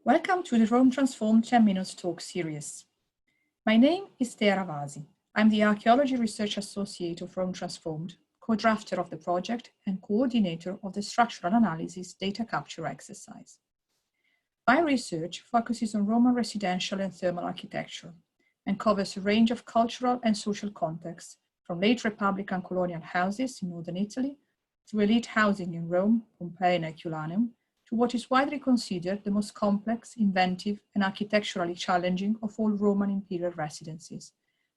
Welcome to the Rome Transformed 10 Minutes Talk series. My name is Ravasi. I'm the Archaeology Research Associate of Rome Transformed, co-drafter of the project and coordinator of the structural analysis data capture exercise. My research focuses on Roman residential and thermal architecture and covers a range of cultural and social contexts, from late Republican colonial houses in northern Italy to elite housing in Rome, Pompeii and Herculaneum, to what is widely considered the most complex, inventive, and architecturally challenging of all Roman imperial residences,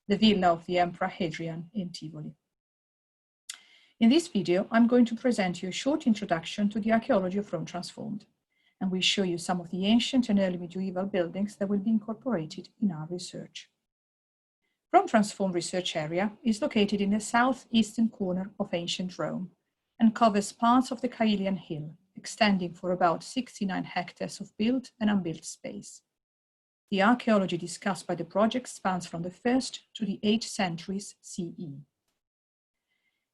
the Villa of the Emperor Hadrian in Tivoli. In this video, I'm going to present you a short introduction to the archaeology of Rome Transformed, and we'll show you some of the ancient and early medieval buildings that will be incorporated in our research. Rome Transformed Research Area is located in the southeastern corner of ancient Rome and covers parts of the Caelian Hill, extending for about 69 hectares of built and unbuilt space. The archaeology discussed by the project spans from the 1st to the 8th centuries CE.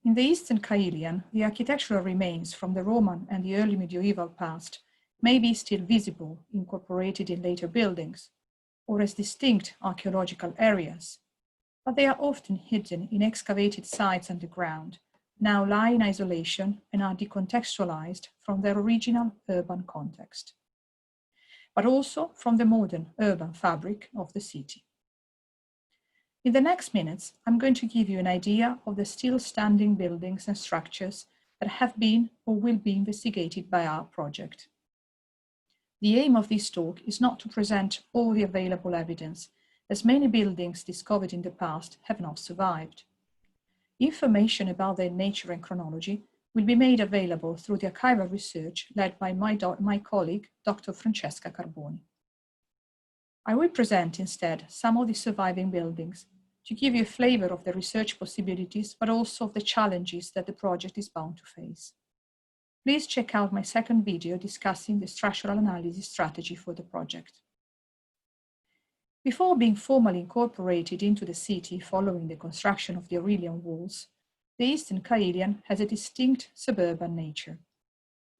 In the Eastern Caelian, the architectural remains from the Roman and the early medieval past may be still visible, incorporated in later buildings, or as distinct archaeological areas, but they are often hidden in excavated sites underground, now lie in isolation and are decontextualized from their original urban context, but also from the modern urban fabric of the city. In the next minutes, I'm going to give you an idea of the still standing buildings and structures that have been or will be investigated by our project. The aim of this talk is not to present all the available evidence, as many buildings discovered in the past have not survived. Information about their nature and chronology will be made available through the archival research led by my colleague, Dr. Francesca Carboni. I will present instead some of the surviving buildings to give you a flavor of the research possibilities, but also of the challenges that the project is bound to face. Please check out my second video discussing the structural analysis strategy for the project. Before being formally incorporated into the city following the construction of the Aurelian walls, the Eastern Caelian has a distinct suburban nature.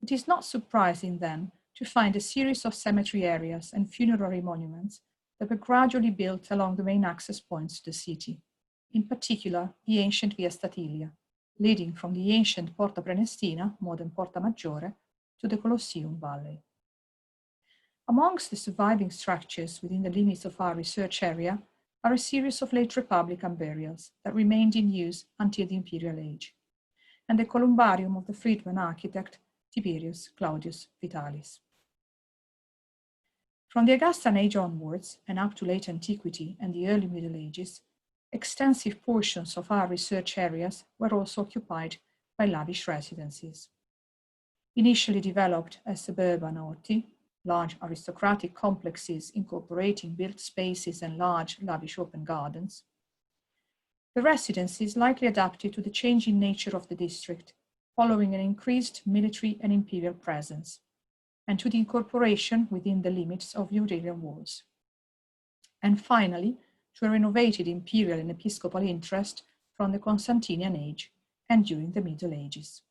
It is not surprising then to find a series of cemetery areas and funerary monuments that were gradually built along the main access points to the city, in particular the ancient Via Statilia, leading from the ancient Porta Prenestina, modern Porta Maggiore, to the Colosseum Valley. Amongst the surviving structures within the limits of our research area are a series of late Republican burials that remained in use until the Imperial age, and the columbarium of the freedman architect Tiberius Claudius Vitalis. From the Augustan age onwards, and up to late antiquity and the early Middle Ages, extensive portions of our research areas were also occupied by lavish residences. Initially developed as suburban orti, large aristocratic complexes incorporating built spaces and large, lavish open gardens, the residences likely adapted to the changing nature of the district, following an increased military and imperial presence, and to the incorporation within the limits of the Aurelian walls. And finally, to a renovated imperial and episcopal interest from the Constantinian age and during the Middle Ages.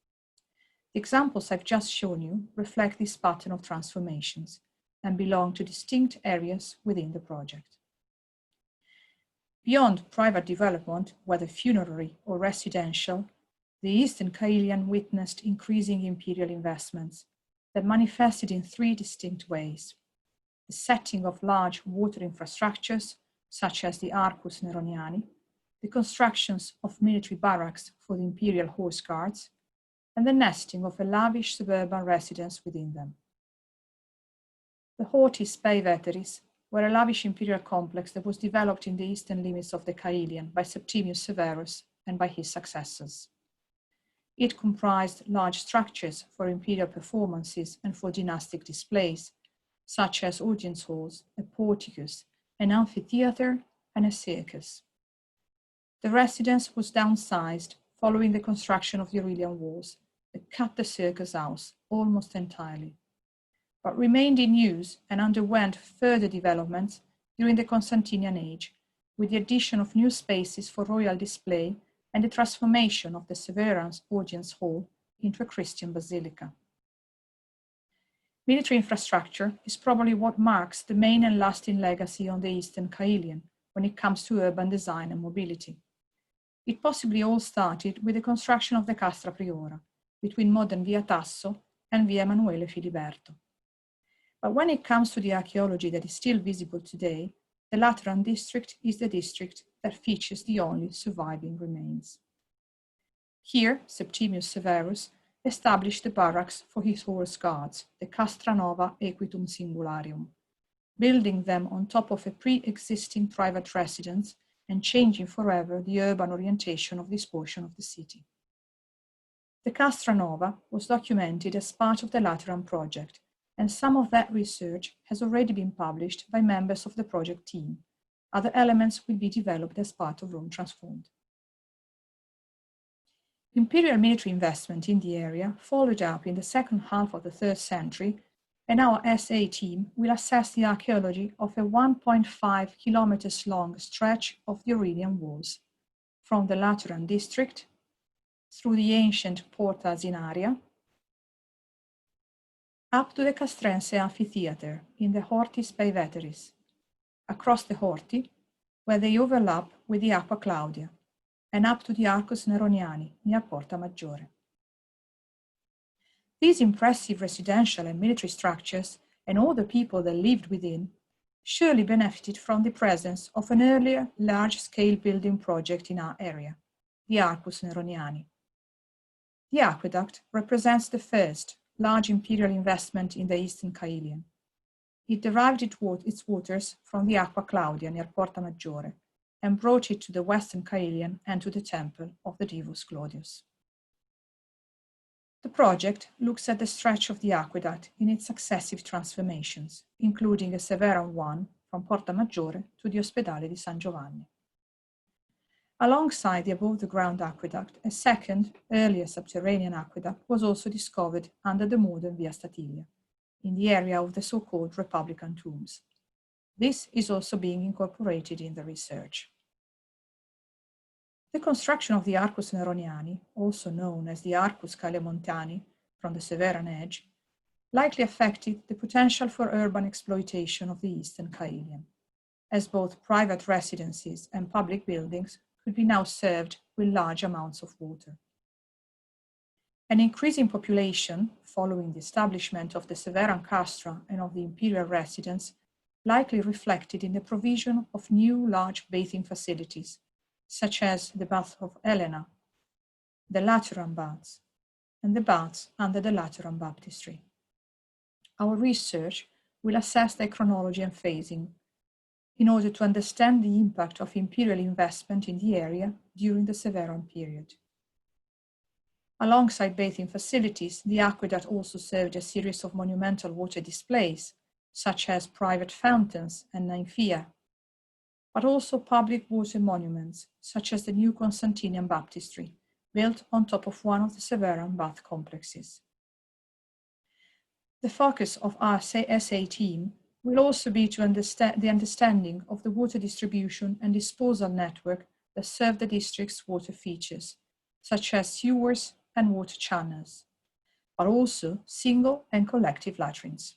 The examples I've just shown you reflect this pattern of transformations and belong to distinct areas within the project. Beyond private development, whether funerary or residential, the Eastern Caelian witnessed increasing imperial investments that manifested in three distinct ways: the setting of large water infrastructures, such as the Arcus Neroniani, the constructions of military barracks for the imperial horse guards, and the nesting of a lavish suburban residence within them. The Hortis Veteris were a lavish imperial complex that was developed in the eastern limits of the Caelian by Septimius Severus and by his successors. It comprised large structures for imperial performances and for dynastic displays, such as audience halls, a porticus, an amphitheater, and a circus. The residence was downsized following the construction of the Aurelian walls that cut the circus house almost entirely, but remained in use and underwent further developments during the Constantinian age, with the addition of new spaces for royal display and the transformation of the Severan's audience hall into a Christian basilica. Military infrastructure is probably what marks the main and lasting legacy on the Eastern Kailian when it comes to urban design and mobility. It possibly all started with the construction of the Castra Priora between modern Via Tasso and Via Emanuele Filiberto. But when it comes to the archaeology that is still visible today, the Lateran district is the district that features the only surviving remains. Here, Septimius Severus established the barracks for his horse guards, the Castra Nova Equitum Singularium, building them on top of a pre-existing private residence and changing forever the urban orientation of this portion of the city. The Castra Nova was documented as part of the Lateran project, and some of that research has already been published by members of the project team. Other elements will be developed as part of Rome Transformed. Imperial military investment in the area followed up in the second half of the 3rd century, and our SA team will assess the archaeology of a 1.5 kilometers long stretch of the Aurelian walls, from the Lateran district, through the ancient Porta Asinaria, up to the Castrense amphitheatre in the Hortis Paeveteris, across the Horti, where they overlap with the Aqua Claudia, and up to the Arcus Neroniani near Porta Maggiore. These impressive residential and military structures and all the people that lived within surely benefited from the presence of an earlier large-scale building project in our area, the Arcus Neroniani. The aqueduct represents the first large imperial investment in the Eastern Kailian. It derived its waters from the Aqua Claudia near Porta Maggiore and brought it to the Western Kailian and to the temple of the Divus Claudius. The project looks at the stretch of the aqueduct in its successive transformations, including a Severan one from Porta Maggiore to the Ospedale di San Giovanni. Alongside the above-the-ground aqueduct, a second, earlier subterranean aqueduct was also discovered under the modern Via Statilia, in the area of the so-called Republican tombs. This is also being incorporated in the research. The construction of the Arcus Neroniani, also known as the Arcus Calemontani from the Severan edge, likely affected the potential for urban exploitation of the Eastern Kailian, as both private residences and public buildings could be now served with large amounts of water. An increasing population, following the establishment of the Severan castra and of the imperial residence, likely reflected in the provision of new large bathing facilities, such as the Bath of Helena, the Lateran baths, and the baths under the Lateran baptistry. Our research will assess their chronology and phasing in order to understand the impact of imperial investment in the area during the Severan period. Alongside bathing facilities, the aqueduct also served a series of monumental water displays, such as private fountains and nymphea, but also public water monuments, such as the new Constantinian baptistry, built on top of one of the Severan bath complexes. The focus of our SA team will also be to understand the understanding of the water distribution and disposal network that serve the district's water features, such as sewers and water channels, but also single and collective latrines.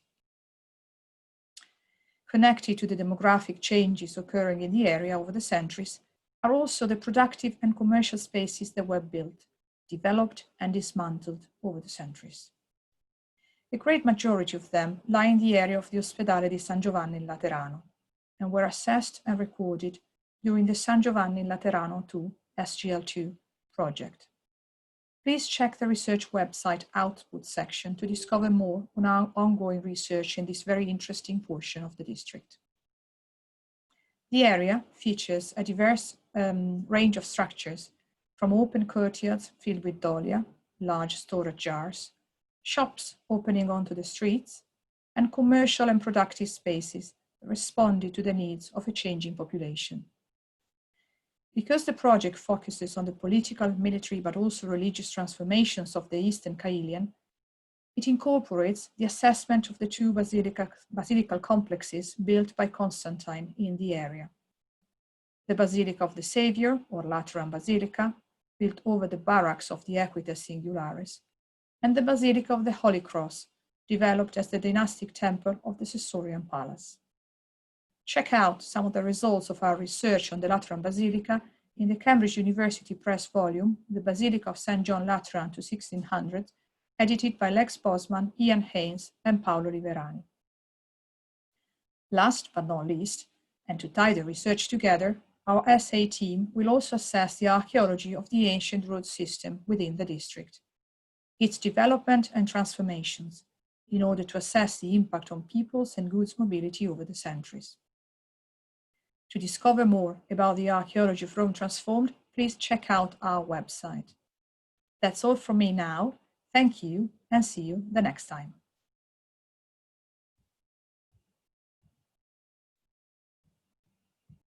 Connected to the demographic changes occurring in the area over the centuries are also the productive and commercial spaces that were built, developed, and dismantled over the centuries. The great majority of them lie in the area of the Ospedale di San Giovanni in Laterano and were assessed and recorded during the San Giovanni in Laterano II SGL2 project. Please check the research website output section to discover more on our ongoing research in this very interesting portion of the district. The area features a diverse range of structures, from open courtyards filled with dolia, large storage jars, shops opening onto the streets, and commercial and productive spaces that responded to the needs of a changing population. Because the project focuses on the political, military, but also religious transformations of the Eastern Kailian, it incorporates the assessment of the two basilical complexes built by Constantine in the area. The Basilica of the Saviour, or Lateran Basilica, built over the barracks of the Equites Singularis, and the Basilica of the Holy Cross, developed as the dynastic temple of the Sessorian Palace. Check out some of the results of our research on the Lateran Basilica in the Cambridge University Press volume, The Basilica of St. John Lateran to 1600, edited by Lex Bosman, Ian Haynes, and Paolo Liverani. Last but not least, and to tie the research together, our essay team will also assess the archaeology of the ancient road system within the district, its development and transformations, in order to assess the impact on peoples and goods mobility over the centuries. To discover more about the archaeology of Rome transformed, please check out our website. That's all from me now. Thank you, and see you the next time.